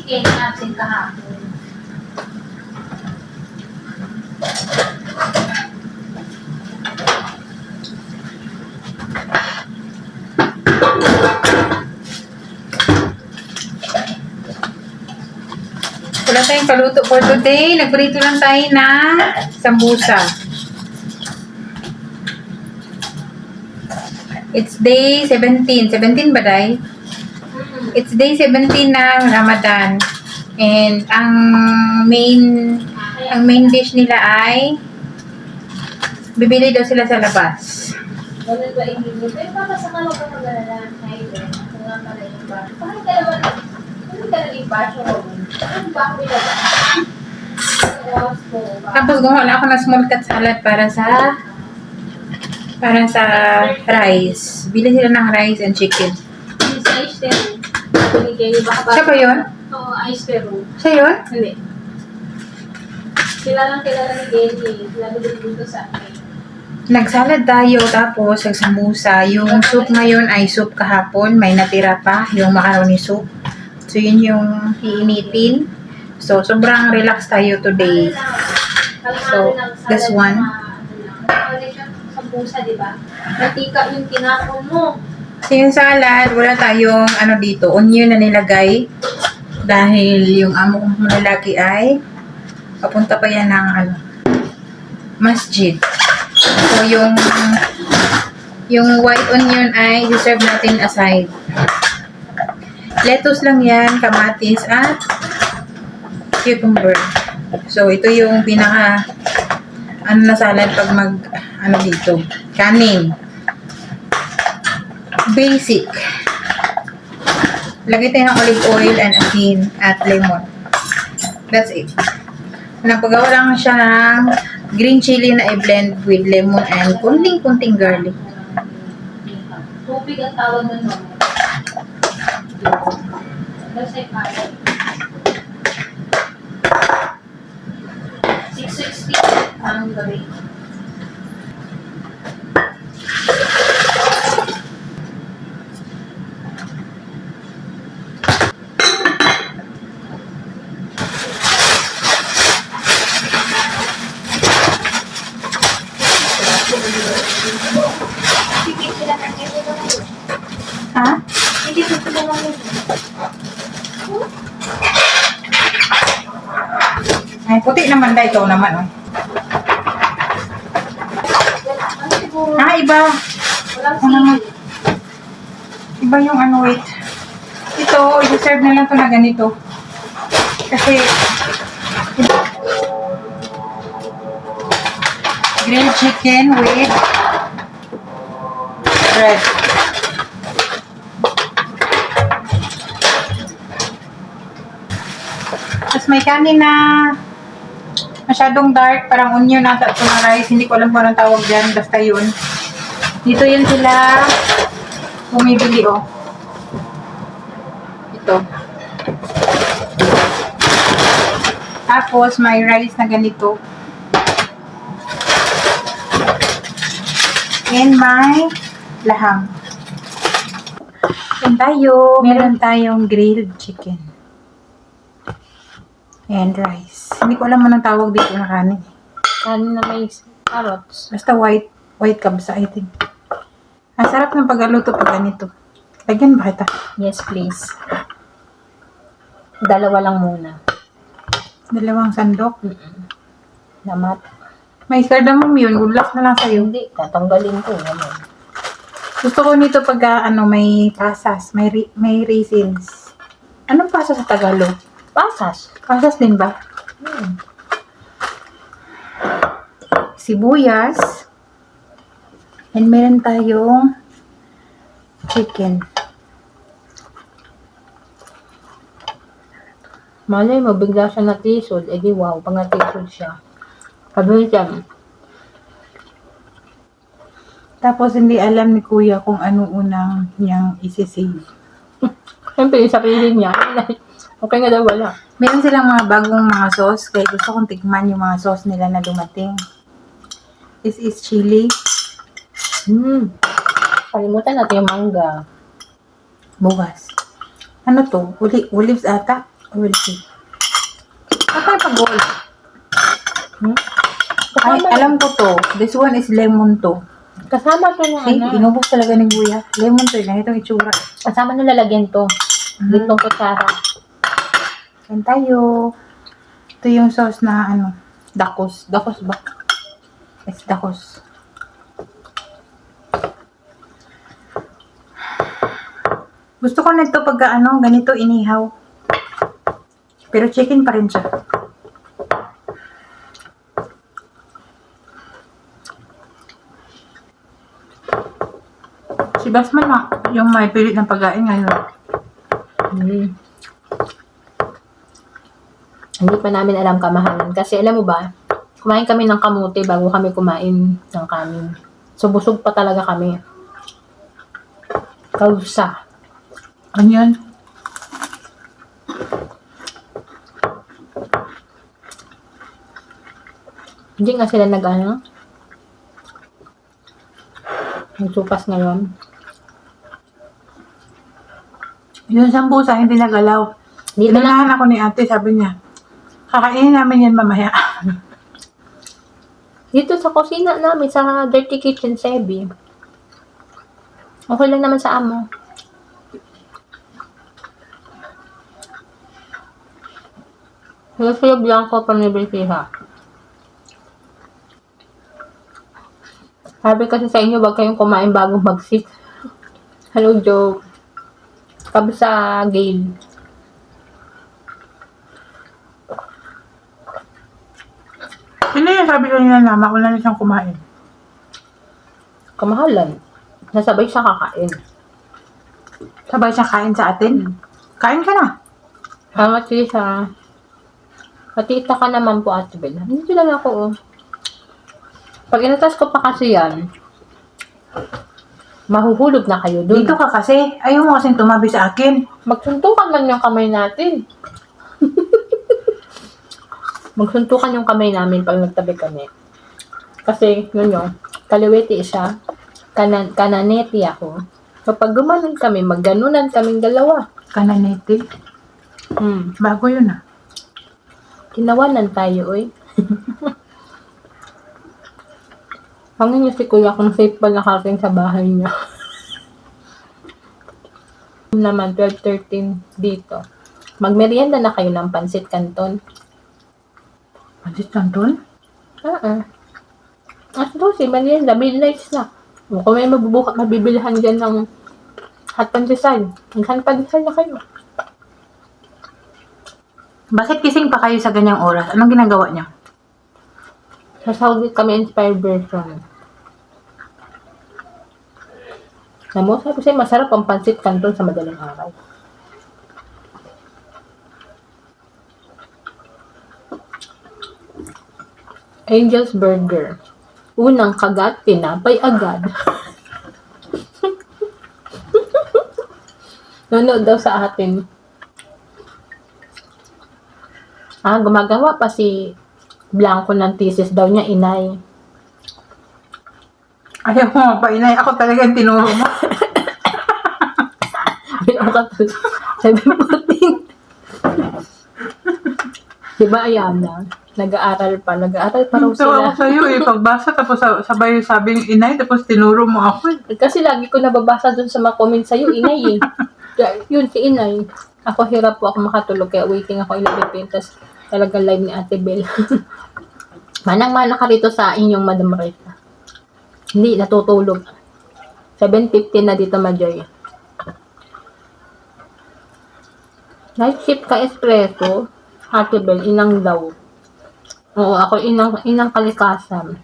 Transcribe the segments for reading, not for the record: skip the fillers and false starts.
chicken natin kahapon. Wala tayong paluto for today. Nagprito lang tayo ng sambusa. It's day 17. 17 ba, Day? It's day 17 ng Ramadan. And ang main dish nila ay bibili daw sila sa labas. Wala ba inyo? Pero baka sa mga kapag-alala, highway, kung nga pala yung bar. Bakit ka naman, bakit ka naging basyo ko? Ano ba ako nilagay? Tapos gumawa ako ng small cut salad para sa rice. Bili sila ng rice and chicken. Yung sa ice pero, binigay baka Siya ba yun? Oo, ice pero. Siya yun? Hindi. Kilala ni Genny. Lalo din dito sa akin. Nagsalad tayo tapos nagsamusa. Yung soup ngayon ay soup kahapon. May natira pa yung macaroni soup. So yun yung iinitin. So sobrang relax tayo today. So this one. Sambusa, di ba? Mantika yung kinakon mo. So yung salad, wala tayong dito, onion na nilagay. Dahil yung amo kong lalaki ay papunta pa yan ng masjid. So yung white onion ay reserve natin aside. Lettuce lang yan, kamatis at cucumber. So ito yung pinaka na salad pag dito. Kanin. Basic. Lagay tayo ng olive oil and asin at lemon. That's it. Napagawa lang siya ng green chili na i-blend with lemon and kunting garlic. Tubig ang tawag nun mo. Kasi kaya. 660 ang gabi. Ha? Hindi ko sila namin. Ay, puti naman dahil ikaw naman. Oh. Ano siguro? Iba. Walang naman? sili. Iba yung wait. Ito, i-serve na lang to na ganito. Kasi, grilled chicken with bread. Tapos may kanin na masyadong dark, parang onion nata ito na rice. Hindi ko alam kung anong tawag dyan, basta yun. Dito yun sila bumibili, oh. Ito. Tapos may rice na ganito. And may laham. And meron tayong grilled chicken. And rice. Hindi ko alam anong tawag dito na kanin. Kanin na may carrots. Basta white kabsa, I think. Ang sarap ng pagluto pag ganito. Lagyan ba kita? Yes, please. Dalawa lang muna. 2 sandok. Namat. May cardamom yun. Good luck na lang sa'yo. Hindi, tatanggalin ko. Ano? Gusto ko nito pag may pasas. May raisins. Anong pasas sa Tagalog? Pasas. Pasas din ba? Sibuyas. And meron tayong chicken. Malay mo, bigla siya natisod. Eh di wow, pag natisod siya. Sabi siya, Tapos hindi alam ni Kuya kung ano unang niyang isi-save. siyempre, sabihin niya, okay nga daw wala. Meron silang mga bagong mga sauce. Kaya gusto kong tikman yung mga sauce nila na dumating. This is chili. Kalimutan natin yung mangga. Bukas. Ano to? Olives ata? We'll see. Patay pa gold. Hmm? Ay, Kasama, alam ko to. This one is lemon to. kasama to ng See, ano. inubos talaga ni Kuya. Lemon to, ganitong itsura. Kasama nung lalagyan to. Ditong kutsara. Yan tayo. Ito yung sauce na ano, dakos. Dakos ba? It's dakos. Gusto ko nito pagka ano, ganito inihaw. Pero chicken pa rin siya. Si Basman na, yung may pilit ng pagkain ngayon. Hmm. Hindi pa namin alam kamahalan. Kasi alam mo ba, kumain kami ng kamote bago kami kumain ng kanin. So, busog pa talaga kami. Kausa. Ano yun? Hindi nga sila nag-ano. Nagsupas ngayon. Yung sambusa, hindi nagalaw. Dito lang. Tinanahan ako ni ate, sabi niya, kakainin namin yan mamaya. Dito sa kusina namin, sa Dirty Kitchen Sebi. Okay lang naman sa amo. Yung Blanco Panibisiha. Sabi kasi sa inyo, wag kayong kumain bago mag-sit. Hello, Joe. Sabi sa Gail. Sino yung sabi ko niya na mauna na siyang kumain? Kamahalan. Nasabay siya kakain. Sabay siya kain sa atin? Kain ka na. Salamat siya. Matita ka naman po, Ate Bella. Hindi lang ako, oh. Pag inatas ko pa kasi yan, mahuhulog na kayo dun. Dito ka kasi. Ayaw mo kasing tumabi sa akin. Magsuntukan man yung kamay natin. Magsuntukan yung kamay namin pag nagtabi kami. Kasi, yun yung, kaliwete siya, kananeti ako. Kapag gumanon kami, magganunan kaming dalawa. Kananete. Bago yun ah. Tinawanan tayo, oy. Hangin niyo si kuya kung safe pa nakarating sa bahay niya. Naman, 12:13 dito. Magmerienda na kayo ng pansit canton. Pansit canton? At si merienda, midnight na. Kung may mabibilhan dyan ng hot pandesal, hot pandesal na kayo. Bakit kising pa kayo sa ganyang oras? Anong ginagawa niya? Sa Saudi kami inspired version. Alam mo, sabi sa'yo, masarap ang pansit canton sa madaling araw. Angel's Burger. Unang kagat, tinapay agad. Nanood daw sa atin. Gumagawa pa si Blanco ng thesis daw niya, inay. Ayaw mo mapainay. Ako talaga yung tinuro mo. Sabi mo, diba, Ayana? Nag-aaral pa raw So ako sila. sa'yo eh. Pagbasa tapos sabay sabing inay tapos tinuro mo ako eh. Kasi lagi ko nababasa dun sa mga comments sa'yo, inay eh. Yun, si inay. Ako hirap po ako makatulog, kaya waiting ako 11 tapos talaga live ni Ate Bel. Manang-mana ka rito sa inyong Madam Rita. Hindi, natutulog. 7:15 na dito, Majoy. Night shift ka espresso. Ate Bel, inang daw. Oo, ako inang kalikasan.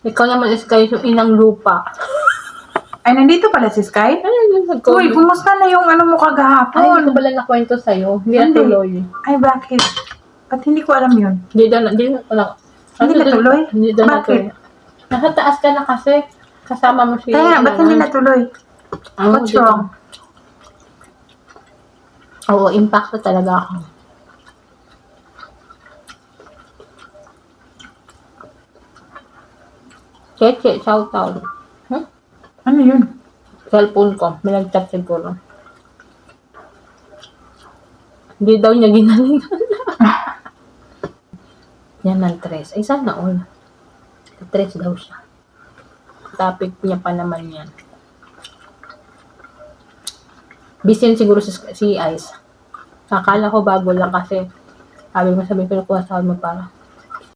Ikaw naman is kayo yung inang lupa. Ay, nandito pala si Sky? Ayun, Uy, kumusta na yung ano mo Ay, kagahapon? hindi ko pala nakwento sa'yo. Hindi Hindi. natuloy. Ay, bakit? Ba't hindi ko alam yun? Hindi natuloy? Hindi daw Bakit? natuloy. Nasa taas ka na kasi. Kasama mo si... Kaya, ba't hindi natuloy? What's wrong? Oo, impacto talaga ako. Cheche, shout out. Ano yun? Cellphone ko. May nag-chat siguro. Hindi daw niya ginalingan. Yan ang tres. Ay, sana all. Tres daw siya. Topic niya pa naman yan. Busy yan siguro si Ice. Akala ko bago lang kasi sabi ko kinukuha sa amin para